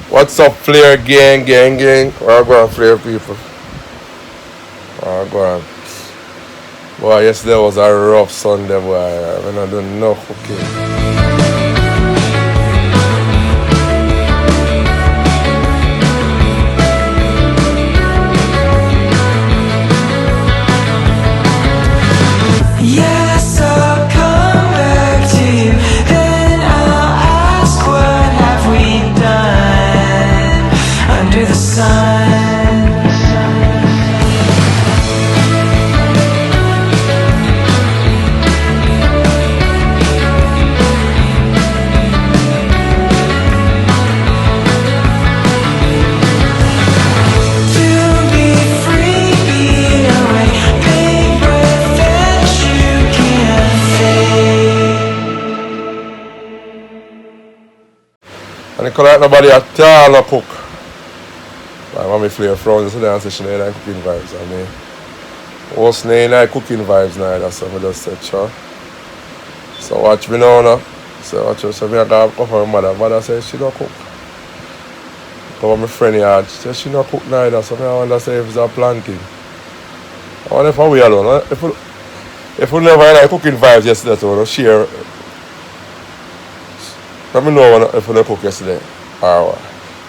What's up, Flair gang? Where go on, Flair people? Where go on? Boy, yesterday was a rough Sunday, boy. I don't do no cooking. Yes, I'll come back to you, and I'll ask what have we done under the sun. To be free, be away, big breath that you can't fake. And I collect nobody at all no cook. My mommy Flair frowns yesterday and said she ain't like cooking vibes. I mean, what's ain't like cooking vibes now? That's what I just said, sure. So watch me now, no? So watch me. So me I got up her mother. Mother said she don't cook. Come on, my friend yard. She said she don't cook neither. So I wonder say if it's a planting. I wonder if we alone. If we never like cooking vibes yesterday, so we don't share. Let me know if we don't cook yesterday. Or what.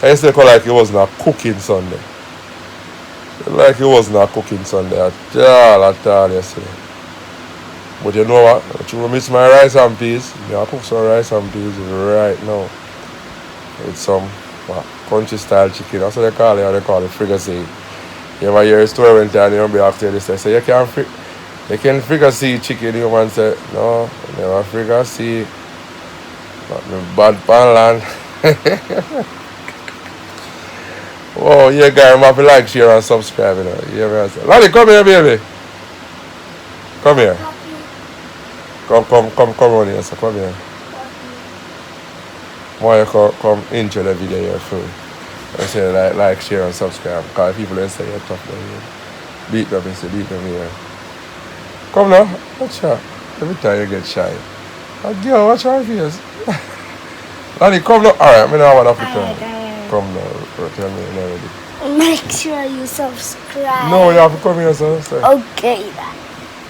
Yesterday felt like it wasn't a cooking Sunday. Like it wasn't a cooking Sunday at all yesterday. But you know what? You miss my rice and peas. I cook some rice and peas right now. With some country style chicken. That's what they call it. They call it fricassee. You ever hear a story when you'll be after this. They say you can fricassee chicken. You man say, no, never fricassee. Not me bad pan land. Oh, yeah, guys, I'm happy like, share, and subscribe. You know. Yeah, Lani, come here, baby. Come here. Come on here, so come here. Why you come into the video here for I say like, share, and subscribe. Because people don't say you're tough down here. Beat them here. Come now, watch out. Every time you get shy. Girl, watch your face. Lani, come now. Alright, I don't want to put come now, tell me already. Make sure you subscribe. No, you have to come here, sir. Okay, then.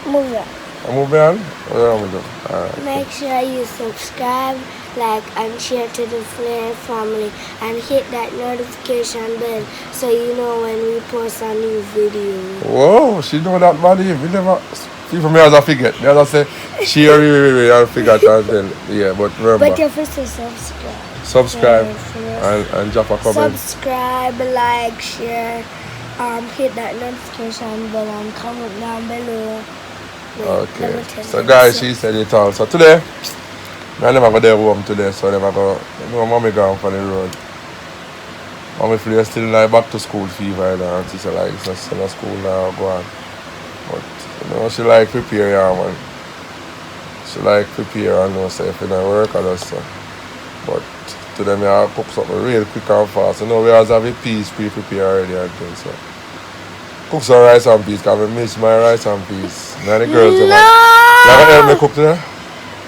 Move on. I'm moving on? What do I do? Alright. Make sure you subscribe, like, and share to the Flair family, and hit that notification bell so you know when we post a new video. Whoa, she know that, buddy. We never. See, for me, as I forget. Me as I say, share, and forget, and then, yeah, but remember. But you have to subscribe. Subscribe and drop a comment. Subscribe, like, share, hit that notification bell and comment down below. Okay. So guys, she said it all. So today, I never go there home today, so I never go. You know, mommy gone for the road. Mommy Flair still like back to school fever now. And she said like, it's still at school now, go on. But you know, she like prepare, yeah, man. She like prepare and know say if you don't work or just so. But today I cook something real quick and fast. You know, we always have a piece pre-prepared already and things, so. Cook some rice and peas, because I miss my rice and peas. Now the girls are like, you ever help me cook today?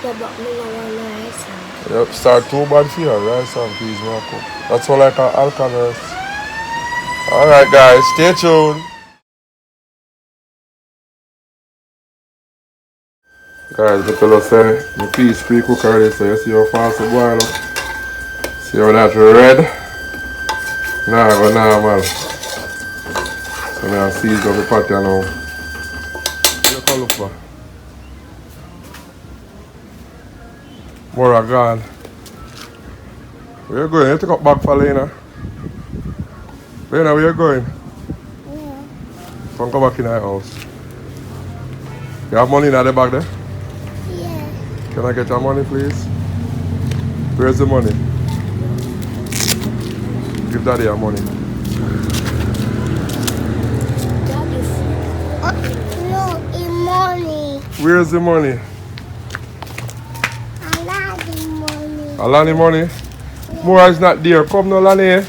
Yeah, but me don't want rice and peas. Yep, start too bad for you, rice and peas, man, cook. That's all like an alcohol. Alright guys, stay tuned. Guys, the fellow say the peas pre-cook already, so you see how fast it boil up. See how that's red? Now go normal. So now I season up the pot now. What you come look for? More gone. Where you going? You take up bag for Lena. Lena, where you going? Yeah. Come back in our house. You have money in the bag there? Yeah. Can I get your money, please? Where's the money? Give daddy your money. No, in money. Where's the money? I like the money. Alani money? More is not there. Come now, Lani.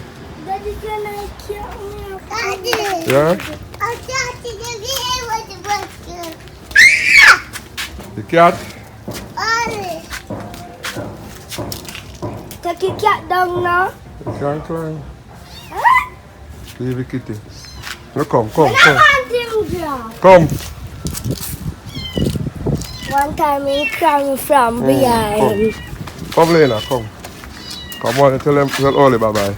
Daddy, can I kill me? Daddy. Yeah? I got to the game with the bucket. The cat? Take the cat down now. You can't climb. Leave the kitty. No, come. I want him drop. Come. One time he crammed from behind. Come, Lena, come. Come on, tell Oli bye-bye.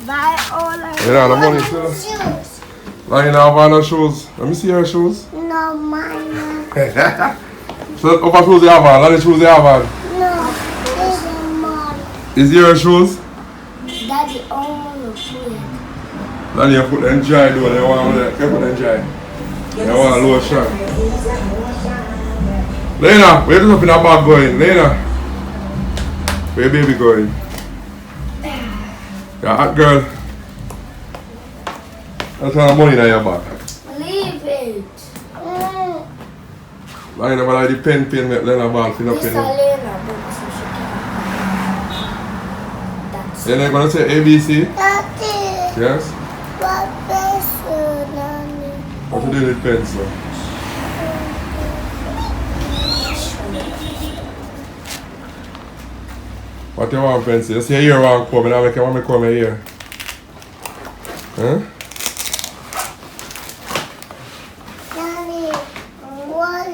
Bye, all of You know the money, too? shoes. Lena have no shoes. Let me see your shoes. No, mine. So, what shoes you have on? What shoes you have on? No, this is mine. Is your shoes? Daddy only food. Then you put them dry, though. You want to put them dry. You want a lotion. Lena, where is up in that bag going? Lena, where baby going? Yeah, hot girl. That's all the money in your bag. Leave it. Lena, but like the pen, make Lena ball fill up This in is it. Lena, but so she can. That's Then you're going to say ABC? Daddy, Yes? what pencil, Daddy? What to do with pencil? What you want pencil? You see a year one come, and I want me come here. Huh? Daddy, what?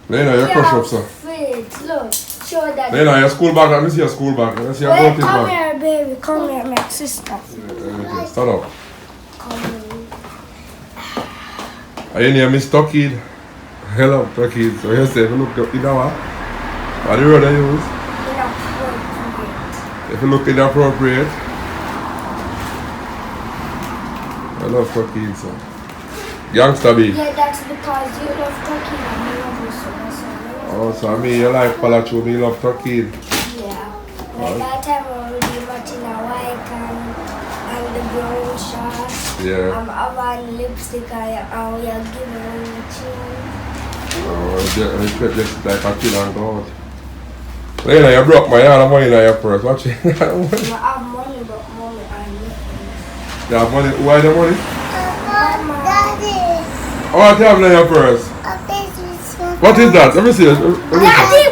Lena, you crush up, sir. Fit, look, show that. Lena, your school bag, let me see your school bag. Let me see your Wait, notice come bag. here, baby. Come here, my sister. Okay, stand up. Come here. Are you near Miss Tuckid? Hello, Tuckid. So you say, if you look up in the what the road I use? Inappropriate. If you look inappropriate. I love Tuckid, sir. Youngster B. Yeah, that's because you love turkey and you love me so much. Oh, so I mean, you like Palacho, me love Tuckid. Yeah. Like that time when we did matching a white and the brown shorts. Yeah. I'm having lipstick and we are giving her a chin. Oh, I expect just like a kid and go out. Lena, you broke my hand, money in your purse. Watch it. I have money, but mommy, I'm not. You have money? Why the money? Daddy. Oh, what you have in your purse? What is that? Let me see. Let me see. Daddy.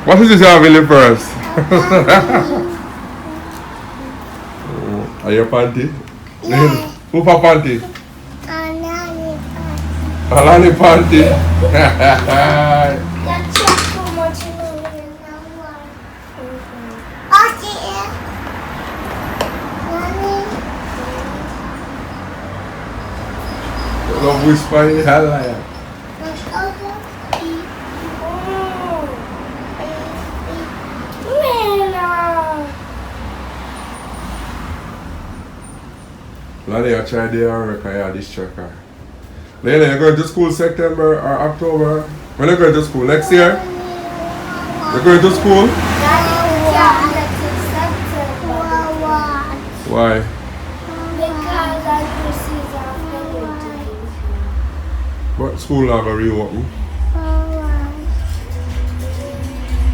What is this you have in your purse? Are your panty? Yeah. Who for panty? Anani. Alani panty. That's just too much in the okay. You love whisper in the hell like that. Lani, I tried the work I had this tracker. Lena, you're going to school September or October? When are you going to school? Next year? You're going to school? Why? Because I receive everything. But school not going to reopen.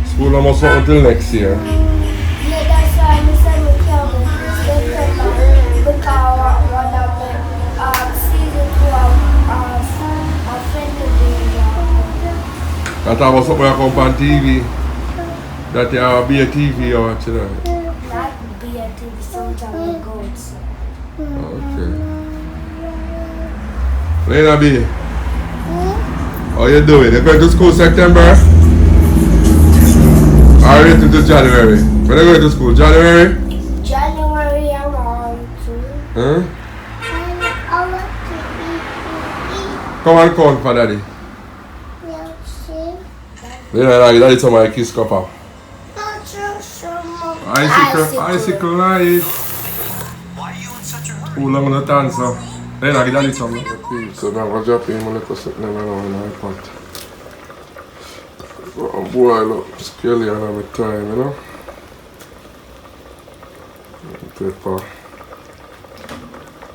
School not must open until next year. Yeah, that's why I said we come September. Because one of the season 2 of That I was somewhere come on TV. That you be a TV you watch it. not be a TV, sometimes we go outside. Okay. Lena B, how you doing? You going to school September? Or you to January? When you going to school? January? January I want to. Huh? I want to eat. Come and count for daddy. Lena, like daddy some of my kiss copper. Icicle night. How long on the dance? Lena, give daddy some. So now I'm going to drop in my little something in my pot. Oh boy, look, scaly and I'm time, you know. Pepper.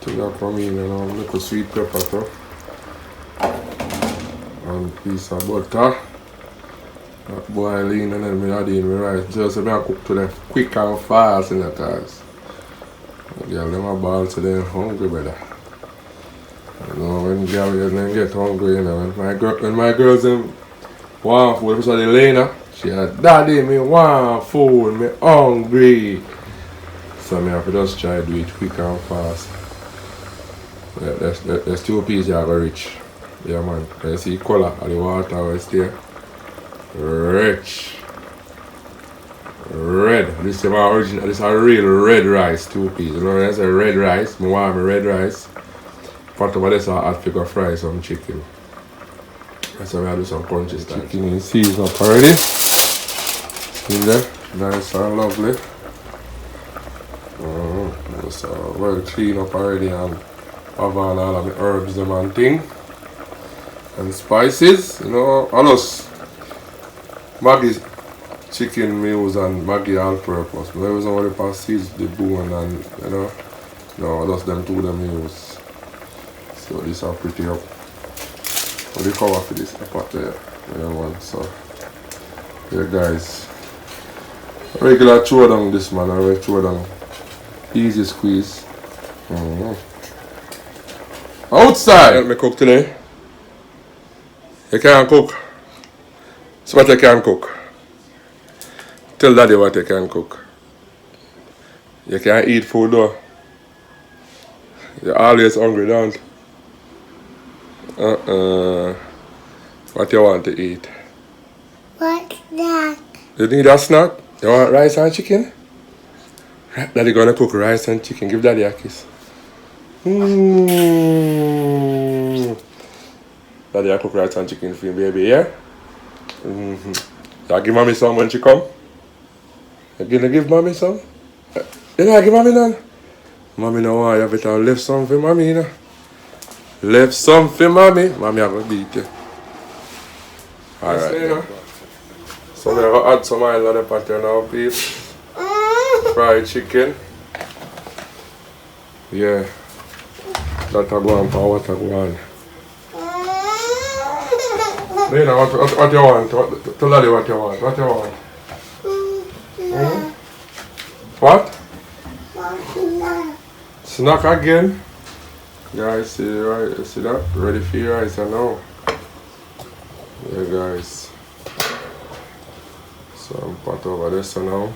To that for me, you know, little sweet pepper too. And piece of butter. That boiling and then I add in my rice. Just so I cook to them quick and fast in the times. Girl, them a ball so they're hungry, brother. You know, when girls get hungry, you know, when my girls them want food. So Elena, she said, Daddy, me want food, me hungry. So I have to just try to do it quick and fast. There's 2 pieces you have to reach. Yeah man. You see the color of the water where it's there. Rich. Red. This is my original. This is a real red rice 2 pieces. You know when I say red rice, I want my red rice. Part of this I have to go fry some chicken. So I do some crunchy stuff. Chicken is seasoned up already. In there. Nice and lovely. So well clean up already and have all of the herbs them and thing. And spices, you know, all those Maggi chicken meals and Maggi all purpose. But there was only past seeds the bone and you know, no, just them 2 them use. So these are pretty up. What do you cover for this pot there? Yeah man, so yeah guys. Regular throw down this man, I will throw down. Easy squeeze. Outside! Help me cook today. You can't cook. So what you can cook? Tell daddy what you can cook. You can't eat food though. You're always hungry, don't you? What you want to eat? What's that? You need a snack? You want rice and chicken? Daddy gonna cook rice and chicken. Give daddy a kiss. Daddy I cook rice and chicken for you, baby, yeah? You give mommy some when she come? You gonna give mommy some? You know, give mommy none? Mommy no want you better left some for mommy, you know? Left some for mommy. Mommy I gonna beat you. Alright. Yes, so we're gonna add some oil on the pot here now, people. Fried chicken. Yeah. That I go on for what I go on. Lena, what you want? Tell daddy what you want. What you want? What? Snack again? Guys, see right? See that? Ready for your rice now. Yeah guys. So I'm put over this now.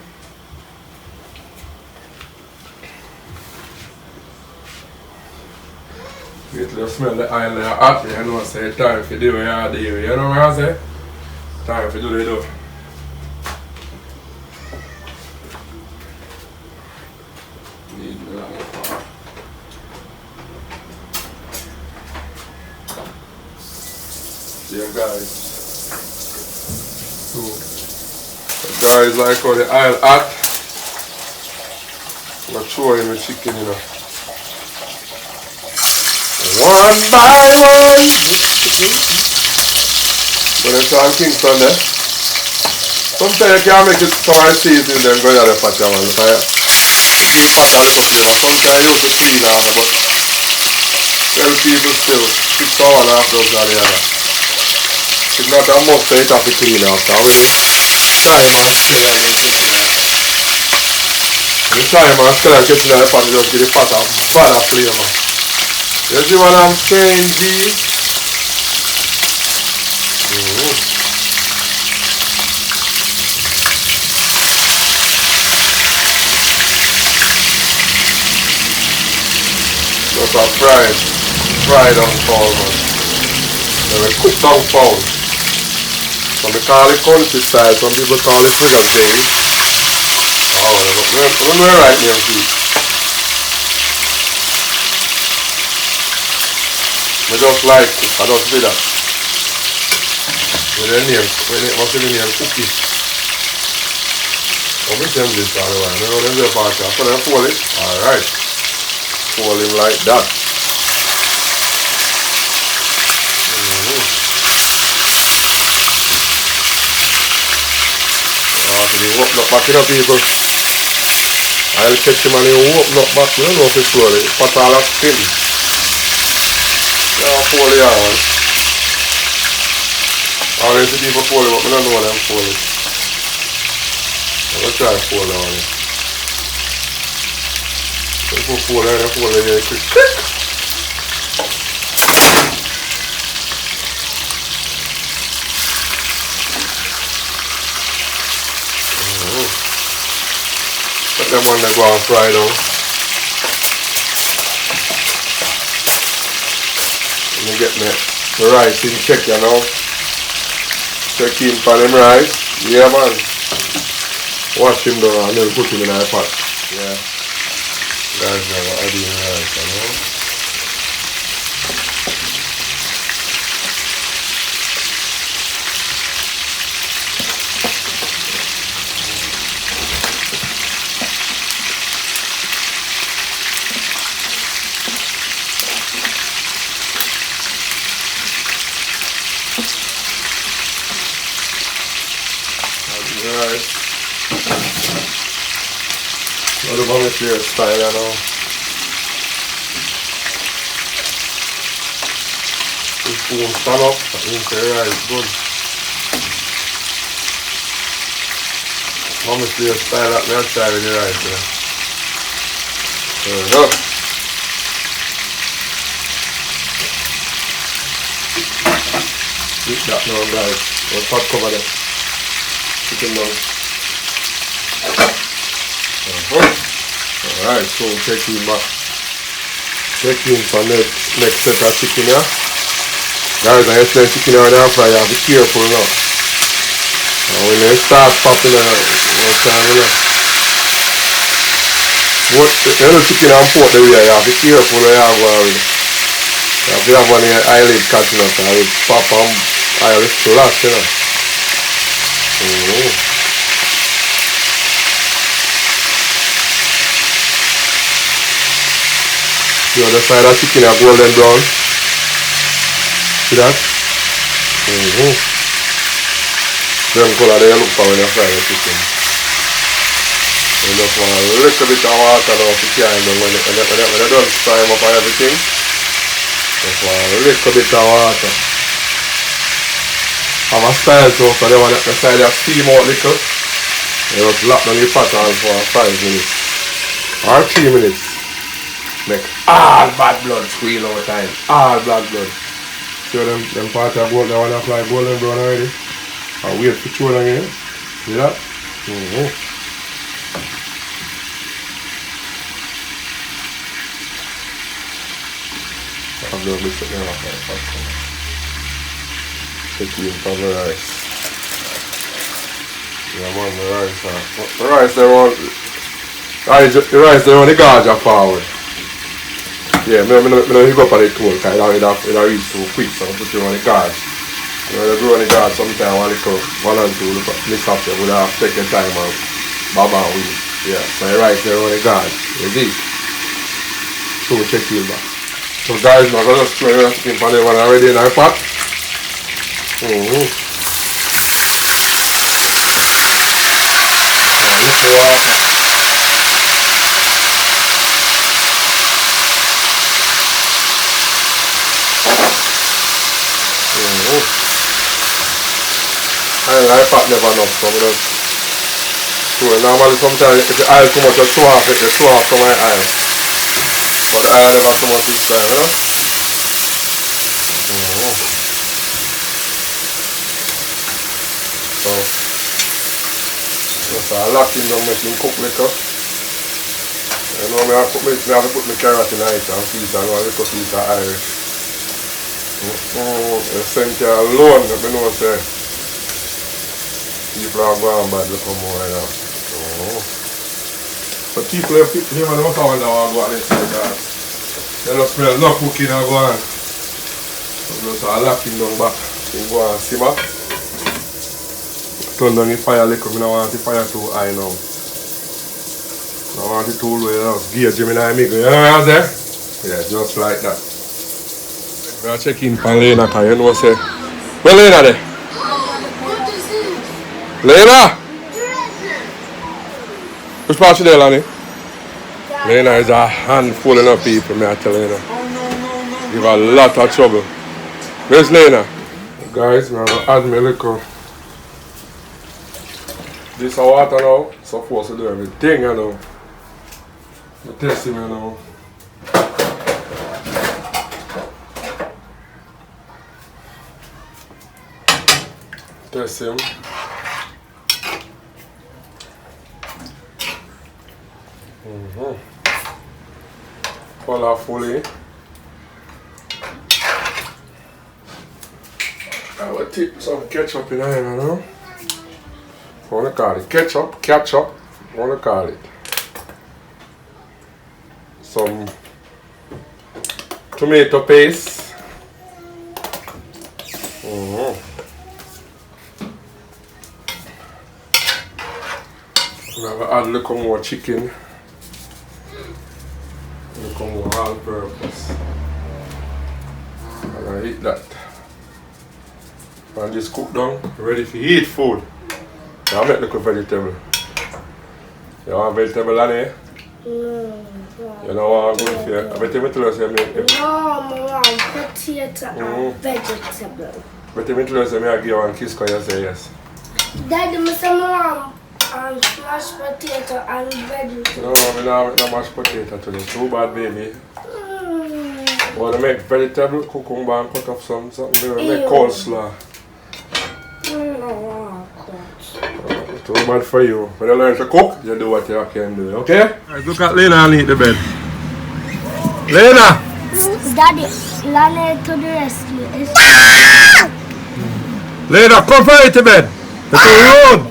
You just smell the oil there hot, you know, say it's time for do what you do, you know what I say? Time for do the do. Need the light. Yeah guys. So guys like how the oil hot. I'm gonna throw in the chicken, you know. One by one. So that's all Kingston there. Sometimes you can't make it so I see it in them going to the pot, man. Because you pot out the pot there. Sometimes you have to clean out, but tell people still 6 hours and a half those are the other. It's not a must that you have to clean after, will you? Time and smell and everything like that. The time and smell and catching the pot just give the pot a bad flavor. You see what I'm saying, G? Just a fried on fowl, man. Then we cook down fowl. Some people call it countryside, some people call it prison day. Oh, but we know the right name for it. I just like it, I just do that. With the name, what's the name? Cookie. How many times this all the way? You know them there party. So then fold it. Alright. Fold him like that. He open up back, you know, people. I'll catch him and he open up back. You don't know if it's slowly. Pot all of skin. Yeah, fold the one. All these people fold it, but I don't know them fold it. I'm going to try to fold it on it. People fold it, they fold it very quick. them one that go on fry down. Let me get the rice in check, you know. Check in for them rice. Yeah, man. Wash him down and then put him in a pot. Yeah. Guys, now add in rice, you know. Right. What about with your style, you know? This spoon stand up, that means the rice good. How much your style that me I try with the rice, yeah. There we go. Eat that now, guys. We'll pot cover that. Chicken down. Alright, so check in back. Check in for the next set of chicken here. Guys, I just let chicken out there fry, you have to be careful now. And when they start popping out, no time, you know. What the little chicken and pork the way, you have to be careful when you have one. You have to have one of your eyelid catching up and it pop and eyelid flash, you know. The other side of chicken are golden brown. See that? Them color they look for when you fry the chicken. You just want a little bit of water now to carry them when you don't fry them up and everything. Just want a little bit of water. Have a style so they want to side of steam out little. You just lock down the pot on for 5 minutes. Or 3 minutes. Make all bad blood squeal over time. All bad blood. See them part of gold, they want to apply golden brown already. And wait for chewing again. See that? I've got a bit of them off there. Take in from the rice. Yeah, man, the rice. The rice, they want the gauge forward. Yeah, I don't hook up on it too, because it reach too quick, so I put it on the gauge. You know, you go on the gauge sometimes, one and two, miss up there, would have to take your time and bob and wheel. Yeah, so the rice there on the gauge. You see? So we check it back. So guys, I'm going to just throw the chicken pan one already in our pot. I like pot never enough, so I'm just normally sometimes if the oil too much, I swap it, they swap from my oil. But the oil never too much this time, you know? So just locking down, making cook liquor. You know, I have to put my carrot in it and piece and one little piece of Irish. The scent alone, I know say people are going bad look more right now. But people here they must have go on inside that. They don't smell no cooking and go on. So just locking down back. You go and simmer. Turn down the fire a little, I don't want the fire too high now. I don't want it too low, you know, gauge him in the middle, you know what I'm saying? Yeah, just like that. I'm checking for Lena, because you know, say, where Lena there? Lena! Which part you there, Lonnie? Lena is a handful of people, may I tell you. Give a lot of trouble. Where's Lena? Guys, I'm going to add me a little. This is water now, so force to do everything, you know. I'm testing you now. Test him. Colorfully. I will tip some ketchup in here, you know. What do you call it? Ketchup. What do you call it? Some tomato paste. I'm gonna add a little more chicken. A little more all purpose. And I eat that. And just cook down, ready for eat food. I'll make little vegetable. You want vegetable on here? No. You know what I'm going for? I bet you tell us you make it. No, Mom, potato and vegetable. But you tell us you give you one kiss because you say yes. Daddy, Mr. Mom, mashed potato and vegetable. No, I don't make no mashed potato today. Too bad, baby. Want to make vegetable, cucumber and cut off something. We make coleslaw. Too bad for you. When you learn to cook, you do what you can do, okay? Right, look at Lena and eat the bed. Lena! Daddy, Lana to the rescue. Lena, come for eat the bed. It's a road.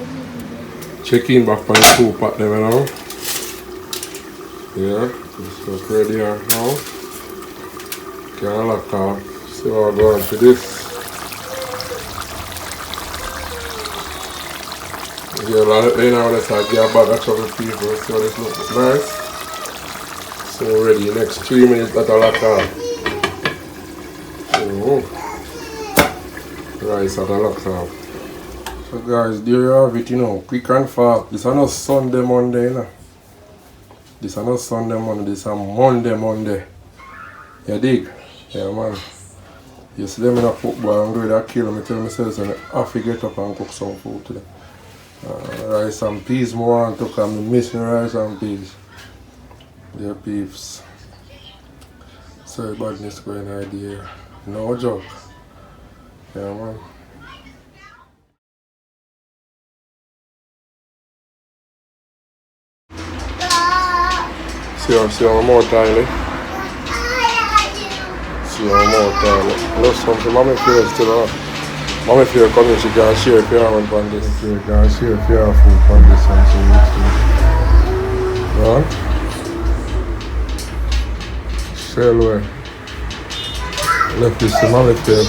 Check in back on the two pot there now. Yeah, this look ready here now. Can lock off. See what I'm going to this. Yeah, Lena, let's give a bag of trouble people. See how this looks nice. So ready, next 3 minutes that I'll lock off. Rice at a lock off. So guys, there you have it, you know, quick and fast. This is not Sunday, Monday, you know. This is not Sunday, Monday, this is Monday. You dig? Yeah, man. You see them in a football and go with that kill me, tell myself so I have to get up and cook some food today. Rice and peas more want to come. I'm missing rice and peas. Yeah, peeps. Sorry, badness going idea. No joke. Yeah, man. See how more tile. See how more tile. Look something, mommy feels still on. Mommy feel coming, she can share if you have one this. She can share if you have food on this one. So, right? Share away. Left this to mommy feel.